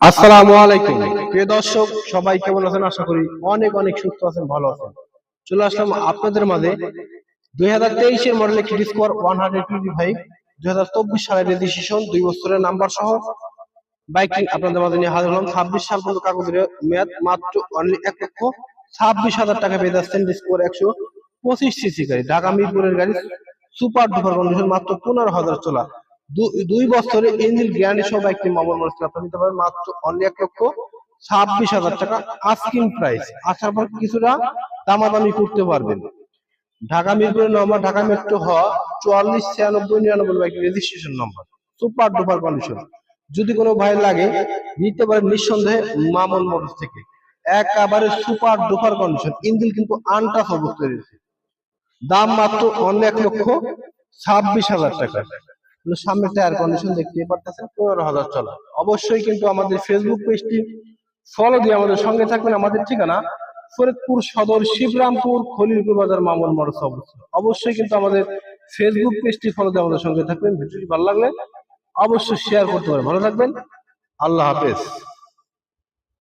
আসসালামু আলাইকুম প্রিয় দর্শক, সবাই কেমন আছেন? আশা করি অনেক অনেক সুস্থ আছেন, ভালো আছেন। চলে আসলাম আপনাদের মাঝে 2023-এর মডেল একটি স্কোয়ার 125, 2024 সালের রেজিস্ট্রেশন, 2 বছরের নাম্বার সহ বাইকটি আপনাদের মাঝে নিয়ে হাজির হলাম। 26 সাল পর্যন্ত কাগজের মেয়াদ, মাত্র অনলি 1,26,000 টাকা পেয়ে যাচ্ছেন। স্কোয়ার 125 সিসি গাড়ি, ঢাকা মিরপুরের গাড়ি, সুপার ডুপার কন্ডিশন, মাত্র 15,000 চলা, 2 বছরের ইঞ্জিন গ্যারান্টি সহ বাইকটি মামুল মোটরস আপনি নিতে পারেন মাত্র অনলি 1,26,000 টাকা আস্কিং প্রাইস। আসার পর কিছুটা দামাদামি করতে পারবেন। ঢাকা মিরপুরের নম্বর, ঢাকা মেট্রো হ 449699 bike registration number, super duper condition. যদি কোনো ভাই লাগে নিতে পারেন নিঃসন্দেহে মামুন মোটরস থেকে। একেবারে সুপার ডুপার কন্ডিশন, ইঞ্জিন কিন্তু আনটাচ অবস্থায় রয়েছে। দাম মাত্র অন্য 1,26,000 টাকা। সামনে টায়ার কন্ডিশন দেখতে পারতেছেন, 15,000 চলা। অবশ্যই কিন্তু আমাদের ফেসবুক পেজটি ফলো দিয়ে আমাদের সঙ্গে থাকবেন। আমাদের ঠিকানা ফরিদপুর সদর, শিবরামপুর, খলিলপুর বাজার, মামুন মোটরস অবস্থিত। অবশ্যই কিন্তু আমাদের ফেসবুক পেজটি ফলো দিয়ে আমাদের সঙ্গে থাকবেন। ভিডিওটি ভালো লাগলে অবশ্যই শেয়ার করতে পারেন। ভালো থাকবেন, আল্লাহ হাফেজ।